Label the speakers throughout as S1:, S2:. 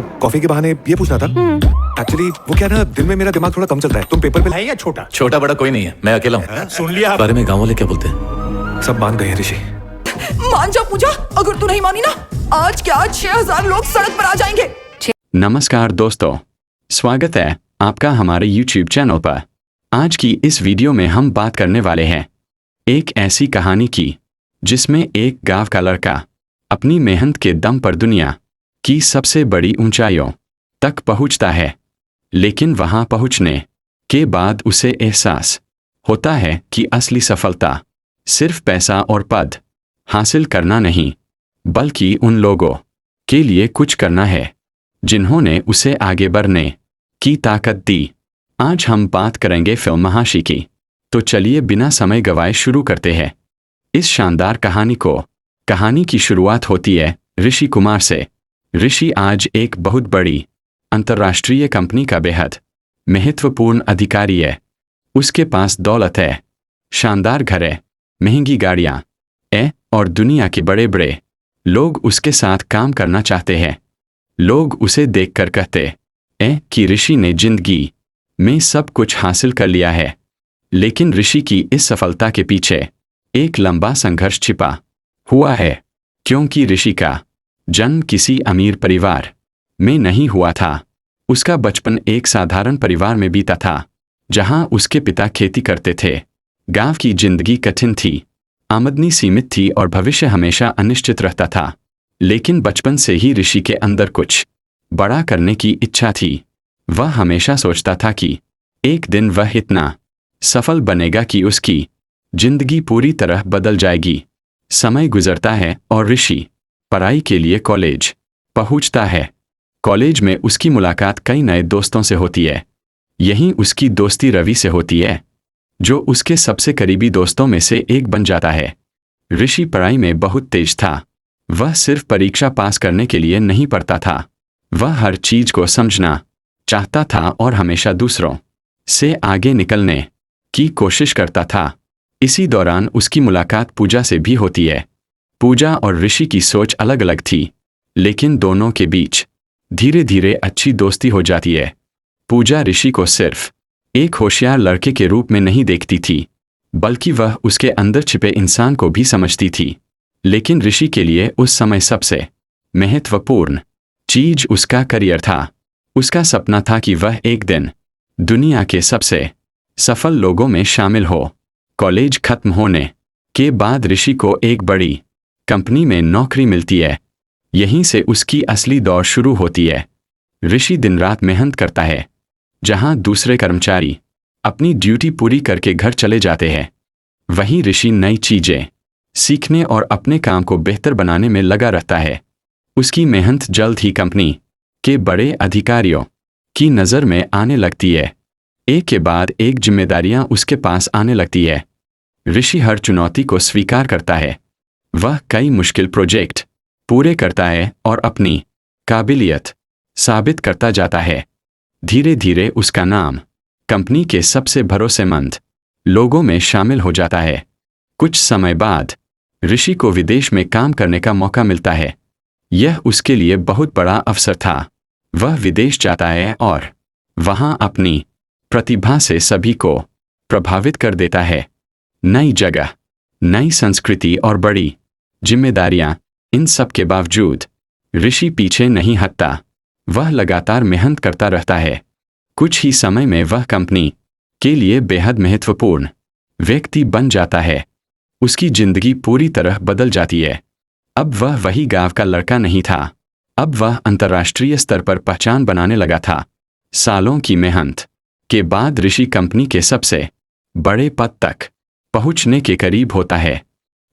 S1: Coffee के बहाने ये पूछना था। एक्चुअली वो क्या ना, दिन में मेरा दिमाग थोड़ा कम चलता है। तुम पेपर पे
S2: है या छोटा?
S3: छोटा बड़ा कोई नहीं है, मैं अकेला हूँ।
S2: सुन लिया?
S3: बारे में गाँव वाले क्या बोलते हैं?
S1: सब मान गए हैं ऋषि।
S4: मान जा पूजा, अगर तू नहीं मानी ना, आज के आज 6000 लोग सड़क पर आ जाएंगे।
S5: नमस्कार दोस्तों, स्वागत है आपका हमारे YouTube चैनल पर। आज की इस वीडियो में हम बात करने वाले हैं एक ऐसी कहानी की जिसमें एक गांव का लड़का अपनी मेहनत के दम पर दुनिया की सबसे बड़ी ऊंचाइयों तक पहुंचता है। लेकिन वहां पहुंचने के बाद उसे एहसास होता है कि असली सफलता सिर्फ पैसा और पद हासिल करना नहीं, बल्कि उन लोगों के लिए कुछ करना है जिन्होंने उसे आगे बढ़ने की ताकत दी। आज हम बात करेंगे फिल्म महाशी की। तो चलिए बिना समय गवाए शुरू करते हैं इस शानदार कहानी की शुरुआत होती है ऋषि कुमार से। ऋषि आज एक बहुत बड़ी अंतर्राष्ट्रीय कंपनी का बेहद महत्वपूर्ण अधिकारी है। उसके पास दौलत है, शानदार घर है, महंगी गाड़ियाँ है और दुनिया के बड़े बड़े लोग उसके साथ काम करना चाहते हैं। लोग उसे देखकर कहते हैं कि ऋषि ने जिंदगी में सब कुछ हासिल कर लिया है। लेकिन ऋषि की इस सफलता के पीछे एक लंबा संघर्ष छिपा हुआ है, क्योंकि ऋषि का जन्म किसी अमीर परिवार में नहीं हुआ था। उसका बचपन एक साधारण परिवार में बीता था, जहां उसके पिता खेती करते थे। गांव की जिंदगी कठिन थी, आमदनी सीमित थी और भविष्य हमेशा अनिश्चित रहता था। लेकिन बचपन से ही ऋषि के अंदर कुछ बड़ा करने की इच्छा थी। वह हमेशा सोचता था कि एक दिन वह इतना सफल बनेगा कि उसकी जिंदगी पूरी तरह बदल जाएगी। समय गुजरता है और ऋषि पढ़ाई के लिए कॉलेज पहुंचता है। कॉलेज में उसकी मुलाकात कई नए दोस्तों से होती है। यहीं उसकी दोस्ती रवि से होती है, जो उसके सबसे करीबी दोस्तों में से एक बन जाता है। ऋषि पढ़ाई में बहुत तेज था। वह सिर्फ परीक्षा पास करने के लिए नहीं पढ़ता था, वह हर चीज को समझना चाहता था और हमेशा दूसरों से आगे निकलने की कोशिश करता था। इसी दौरान उसकी मुलाकात पूजा से भी होती है। पूजा और ऋषि की सोच अलग अलग थी, लेकिन दोनों के बीच धीरे धीरे अच्छी दोस्ती हो जाती है। पूजा ऋषि को सिर्फ एक होशियार लड़के के रूप में नहीं देखती थी, बल्कि वह उसके अंदर छिपे इंसान को भी समझती थी। लेकिन ऋषि के लिए उस समय सबसे महत्वपूर्ण चीज उसका करियर था। उसका सपना था कि वह एक दिन दुनिया के सबसे सफल लोगों में शामिल हो। कॉलेज खत्म होने के बाद ऋषि को एक बड़ी कंपनी में नौकरी मिलती है। यहीं से उसकी असली दौड़ शुरू होती है। ऋषि दिन रात मेहनत करता है, जहां दूसरे कर्मचारी अपनी ड्यूटी पूरी करके घर चले जाते हैं। वहीं ऋषि नई चीजें सीखने और अपने काम को बेहतर बनाने में लगा रहता है। उसकी मेहनत जल्द ही कंपनी के बड़े अधिकारियों की नज़र में आने लगती है। एक के बाद एक जिम्मेदारियां उसके पास आने लगती है। ऋषि हर चुनौती को स्वीकार करता है। वह कई मुश्किल प्रोजेक्ट पूरे करता है और अपनी काबिलियत साबित करता जाता है। धीरे धीरे उसका नाम कंपनी के सबसे भरोसेमंद लोगों में शामिल हो जाता है। कुछ समय बाद ऋषि को विदेश में काम करने का मौका मिलता है। यह उसके लिए बहुत बड़ा अवसर था। वह विदेश जाता है और वहां अपनी प्रतिभा से सभी को प्रभावित कर देता है। नई जगह, नई संस्कृति और बड़ी जिम्मेदारियां, इन सब के बावजूद ऋषि पीछे नहीं हटता। वह लगातार मेहनत करता रहता है। कुछ ही समय में वह कंपनी के लिए बेहद महत्वपूर्ण व्यक्ति बन जाता है। उसकी जिंदगी पूरी तरह बदल जाती है। अब वह वही गांव का लड़का नहीं था, अब वह अंतर्राष्ट्रीय स्तर पर पहचान बनाने लगा था। सालों की मेहनत के बाद ऋषि कंपनी के सबसे बड़े पद तक पहुंचने के करीब होता है।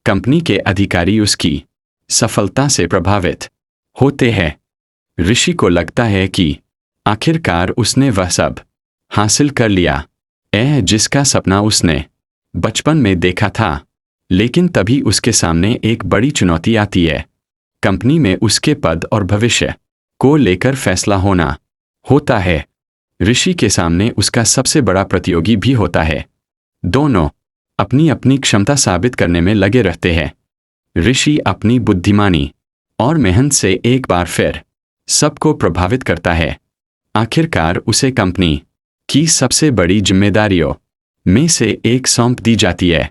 S5: कंपनी के अधिकारी उसकी सफलता से प्रभावित होते हैं। ऋषि को लगता है कि आखिरकार उसने वह सब हासिल कर लिया जिसका सपना उसने बचपन में देखा था। लेकिन तभी उसके सामने एक बड़ी चुनौती आती है। कंपनी में उसके पद और भविष्य को लेकर फैसला होना होता है। ऋषि के सामने उसका सबसे बड़ा प्रतियोगी भी होता है। दोनों अपनी अपनी क्षमता साबित करने में लगे रहते हैं। ऋषि अपनी बुद्धिमानी और मेहनत से एक बार फिर सबको प्रभावित करता है। आखिरकार उसे कंपनी की सबसे बड़ी जिम्मेदारियों में से एक सौंप दी जाती है।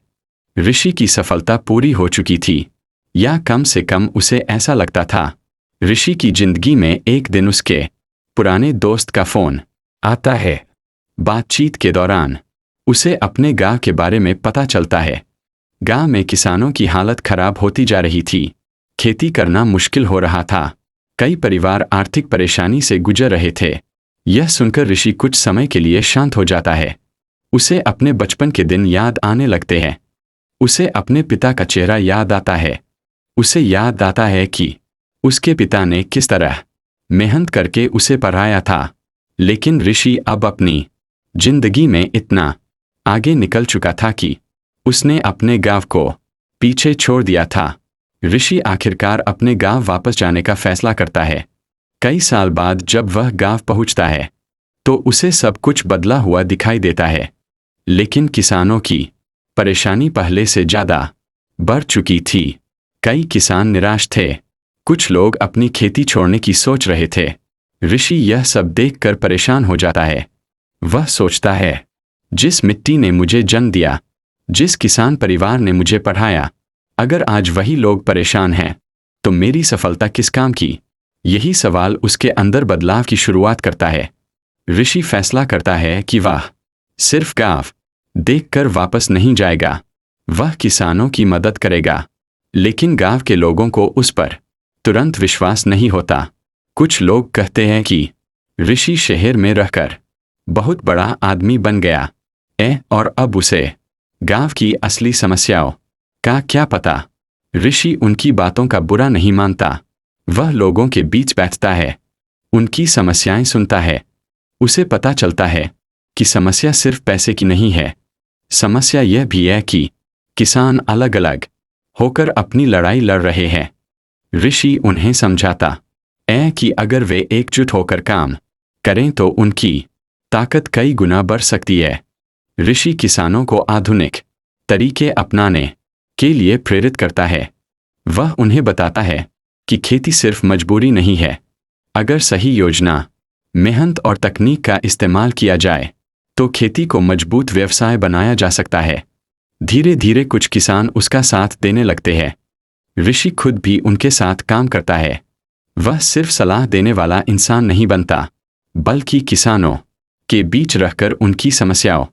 S5: ऋषि की सफलता पूरी हो चुकी थी, या कम से कम उसे ऐसा लगता था। ऋषि की जिंदगी में एक दिन उसके पुराने दोस्त का फोन आता है। बातचीत के दौरान उसे अपने गांव के बारे में पता चलता है। गांव में किसानों की हालत खराब होती जा रही थी, खेती करना मुश्किल हो रहा था, कई परिवार आर्थिक परेशानी से गुजर रहे थे। यह सुनकर ऋषि कुछ समय के लिए शांत हो जाता है। उसे अपने बचपन के दिन याद आने लगते हैं। उसे अपने पिता का चेहरा याद आता है। उसे याद आता है कि उसके पिता ने किस तरह मेहनत करके उसे पढ़ाया था। लेकिन ऋषि अब अपनी जिंदगी में इतना आगे निकल चुका था कि उसने अपने गांव को पीछे छोड़ दिया था। ऋषि आखिरकार अपने गांव वापस जाने का फैसला करता है। कई साल बाद जब वह गांव पहुंचता है तो उसे सब कुछ बदला हुआ दिखाई देता है। लेकिन किसानों की परेशानी पहले से ज़्यादा बढ़ चुकी थी। कई किसान निराश थे। कुछ लोग अपनी खेती छोड़ने की सोच रहे थे। ऋषि यह सब देखकर परेशान हो जाता है। वह सोचता है, जिस मिट्टी ने मुझे जन्म दिया, जिस किसान परिवार ने मुझे पढ़ाया, अगर आज वही लोग परेशान हैं तो मेरी सफलता किस काम की? यही सवाल उसके अंदर बदलाव की शुरुआत करता है। ऋषि फैसला करता है कि वह सिर्फ गांव देखकर वापस नहीं जाएगा, वह किसानों की मदद करेगा। लेकिन गांव के लोगों को उस पर तुरंत विश्वास नहीं होता। कुछ लोग कहते हैं कि ऋषि शहर में रहकर बहुत बड़ा आदमी बन गया और अब उसे गांव की असली समस्याओं का क्या पता। ऋषि उनकी बातों का बुरा नहीं मानता। वह लोगों के बीच बैठता है, उनकी समस्याएं सुनता है। उसे पता चलता है कि समस्या सिर्फ पैसे की नहीं है। समस्या यह भी है कि किसान अलग अलग होकर अपनी लड़ाई लड़ रहे हैं। ऋषि उन्हें समझाता है कि अगर वे एकजुट होकर काम करें तो उनकी ताकत कई गुना बढ़ सकती है। ऋषि किसानों को आधुनिक तरीके अपनाने के लिए प्रेरित करता है। वह उन्हें बताता है कि खेती सिर्फ मजबूरी नहीं है। अगर सही योजना, मेहनत और तकनीक का इस्तेमाल किया जाए तो खेती को मजबूत व्यवसाय बनाया जा सकता है। धीरे धीरे कुछ किसान उसका साथ देने लगते हैं। ऋषि खुद भी उनके साथ काम करता है। वह सिर्फ सलाह देने वाला इंसान नहीं बनता, बल्कि किसानों के बीच रहकर उनकी समस्याओं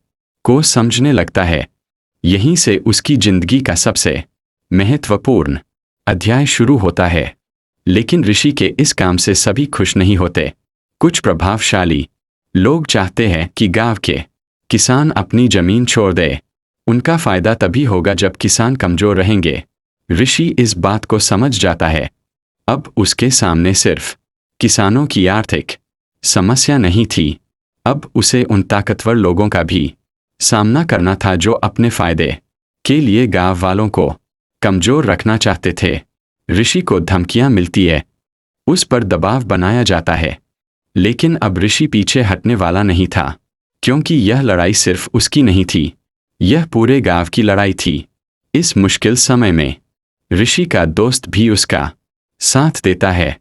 S5: को समझने लगता है। यहीं से उसकी जिंदगी का सबसे महत्वपूर्ण अध्याय शुरू होता है। लेकिन ऋषि के इस काम से सभी खुश नहीं होते। कुछ प्रभावशाली लोग चाहते हैं कि गांव के किसान अपनी जमीन छोड़ दे। उनका फायदा तभी होगा जब किसान कमजोर रहेंगे। ऋषि इस बात को समझ जाता है। अब उसके सामने सिर्फ किसानों की आर्थिक समस्या नहीं थी, अब उसे उन ताकतवर लोगों का भी सामना करना था जो अपने फायदे के लिए गांव वालों को कमजोर रखना चाहते थे। ऋषि को धमकियां मिलती है, उस पर दबाव बनाया जाता है। लेकिन अब ऋषि पीछे हटने वाला नहीं था, क्योंकि यह लड़ाई सिर्फ उसकी नहीं थी, यह पूरे गांव की लड़ाई थी। इस मुश्किल समय में ऋषि का दोस्त भी उसका साथ देता है।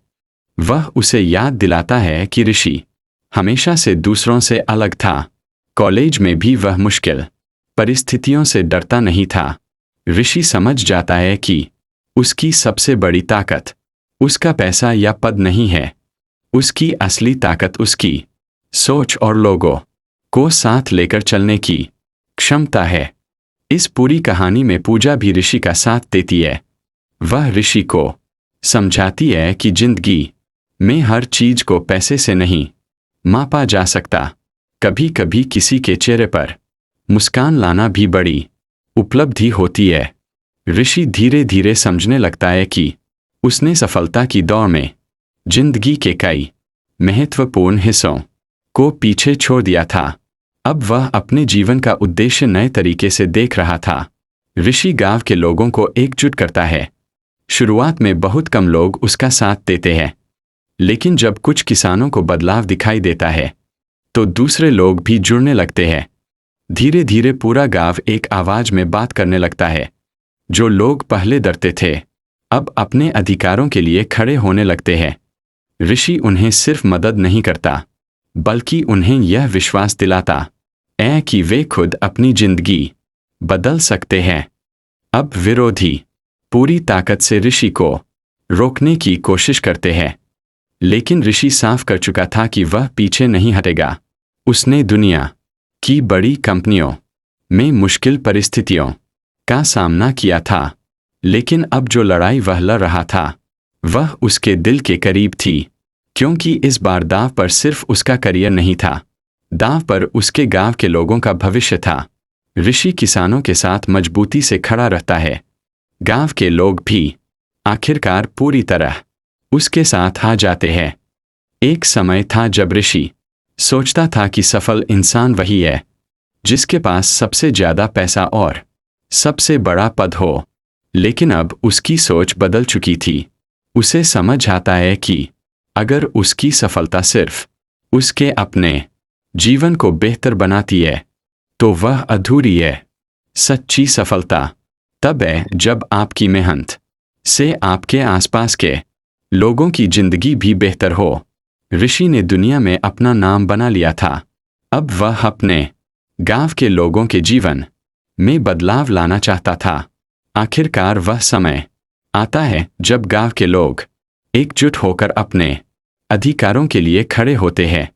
S5: वह उसे याद दिलाता है कि ऋषि हमेशा से दूसरों से अलग था। कॉलेज में भी वह मुश्किल परिस्थितियों से डरता नहीं था। ऋषि समझ जाता है कि उसकी सबसे बड़ी ताकत उसका पैसा या पद नहीं है। उसकी असली ताकत उसकी सोच और लोगों को साथ लेकर चलने की क्षमता है। इस पूरी कहानी में पूजा भी ऋषि का साथ देती है। वह ऋषि को समझाती है कि जिंदगी में हर चीज को पैसे से नहीं मापा जा सकता। कभी कभी किसी के चेहरे पर मुस्कान लाना भी बड़ी उपलब्धि होती है। ऋषि धीरे धीरे समझने लगता है कि उसने सफलता की दौड़ में जिंदगी के कई महत्वपूर्ण हिस्सों को पीछे छोड़ दिया था। अब वह अपने जीवन का उद्देश्य नए तरीके से देख रहा था। ऋषि गांव के लोगों को एकजुट करता है। शुरुआत में बहुत कम लोग उसका साथ देते हैं, लेकिन जब कुछ किसानों को बदलाव दिखाई देता है तो दूसरे लोग भी जुड़ने लगते हैं। धीरे धीरे पूरा गांव एक आवाज में बात करने लगता है। जो लोग पहले डरते थे अब अपने अधिकारों के लिए खड़े होने लगते हैं। ऋषि उन्हें सिर्फ मदद नहीं करता बल्कि उन्हें यह विश्वास दिलाता है कि वे खुद अपनी जिंदगी बदल सकते हैं। अब विरोधी पूरी ताकत से ऋषि को रोकने की कोशिश करते हैं, लेकिन ऋषि साफ कर चुका था कि वह पीछे नहीं हटेगा। उसने दुनिया की बड़ी कंपनियों में मुश्किल परिस्थितियों का सामना किया था, लेकिन अब जो लड़ाई वह लड़ रहा था वह उसके दिल के करीब थी, क्योंकि इस बार दाव पर सिर्फ उसका करियर नहीं था, दाव पर उसके गांव के लोगों का भविष्य था। ऋषि किसानों के साथ मजबूती से खड़ा रहता है। गांव के लोग भी आखिरकार पूरी तरह उसके साथ आ जाते हैं। एक समय था जब ऋषि सोचता था कि सफल इंसान वही है जिसके पास सबसे ज्यादा पैसा और सबसे बड़ा पद हो, लेकिन अब उसकी सोच बदल चुकी थी। उसे समझ आता है कि अगर उसकी सफलता सिर्फ उसके अपने जीवन को बेहतर बनाती है तो वह अधूरी है। सच्ची सफलता तब है जब आपकी मेहनत से आपके आसपास के लोगों की जिंदगी भी बेहतर हो। ऋषि ने दुनिया में अपना नाम बना लिया था। अब वह अपने गांव के लोगों के जीवन में बदलाव लाना चाहता था। आखिरकार वह समय आता है जब गांव के लोग एकजुट होकर अपने अधिकारों के लिए खड़े होते हैं।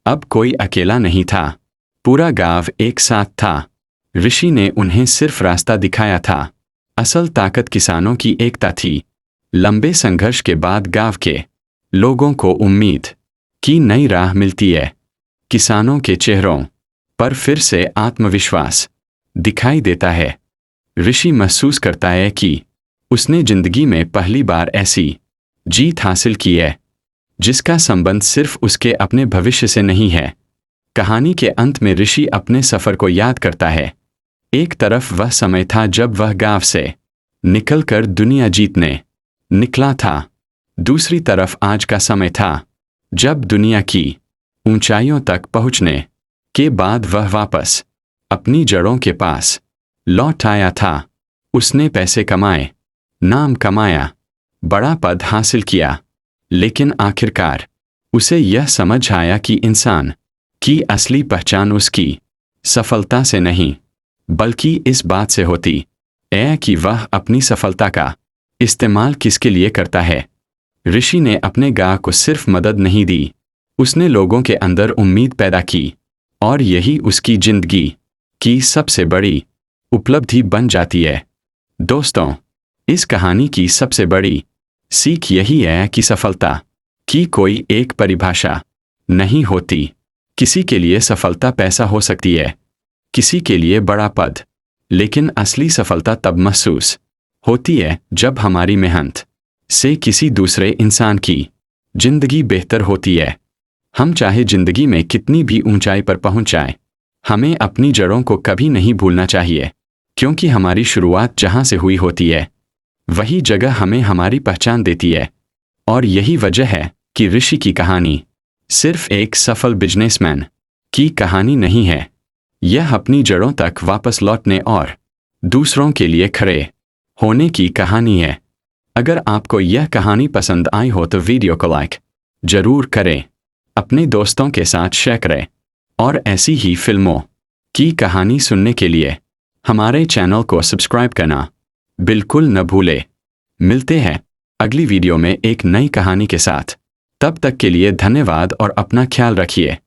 S5: अब कोई अकेला नहीं था, पूरा गांव एक साथ था। ऋषि ने उन्हें सिर्फ रास्ता दिखाया था, असल ताकत किसानों की एकता थी। लंबे संघर्ष के बाद गांव के लोगों को उम्मीद की नई राह मिलती है। किसानों के चेहरों पर फिर से आत्मविश्वास दिखाई देता है। ऋषि महसूस करता है कि उसने जिंदगी में पहली बार ऐसी जीत हासिल की है जिसका संबंध सिर्फ उसके अपने भविष्य से नहीं है। कहानी के अंत में ऋषि अपने सफर को याद करता है। एक तरफ वह समय था जब वह गांव से निकलकर दुनिया जीतने निकला था, दूसरी तरफ आज का समय था जब दुनिया की ऊंचाइयों तक पहुंचने के बाद वह वापस अपनी जड़ों के पास लौट आया था। उसने पैसे कमाए, नाम कमाया, बड़ा पद हासिल किया, लेकिन आखिरकार उसे यह समझ आया कि इंसान की असली पहचान उसकी सफलता से नहीं बल्कि इस बात से होती है कि वह अपनी सफलता का इस्तेमाल किसके लिए करता है। ऋषि ने अपने गांव को सिर्फ मदद नहीं दी, उसने लोगों के अंदर उम्मीद पैदा की, और यही उसकी जिंदगी की सबसे बड़ी उपलब्धि बन जाती है। दोस्तों, इस कहानी की सबसे बड़ी सीख यही है कि सफलता की कोई एक परिभाषा नहीं होती। किसी के लिए सफलता पैसा हो सकती है, किसी के लिए बड़ा पद, लेकिन असली सफलता तब महसूस होती है जब हमारी मेहनत से किसी दूसरे इंसान की जिंदगी बेहतर होती है। हम चाहे जिंदगी में कितनी भी ऊंचाई पर पहुंच जाएं, हमें अपनी जड़ों को कभी नहीं भूलना चाहिए, क्योंकि हमारी शुरुआत जहां से हुई होती है वही जगह हमें हमारी पहचान देती है। और यही वजह है कि ऋषि की कहानी सिर्फ एक सफल बिजनेसमैन की कहानी नहीं है, यह अपनी जड़ों तक वापस लौटने और दूसरों के लिए खड़े होने की कहानी है। अगर आपको यह कहानी पसंद आई हो तो वीडियो को लाइक जरूर करें, अपने दोस्तों के साथ शेयर करें, और ऐसी ही फिल्मों की कहानी सुनने के लिए हमारे चैनल को सब्सक्राइब करना बिल्कुल न भूलें। मिलते हैं अगली वीडियो में एक नई कहानी के साथ। तब तक के लिए धन्यवाद और अपना ख्याल रखिए।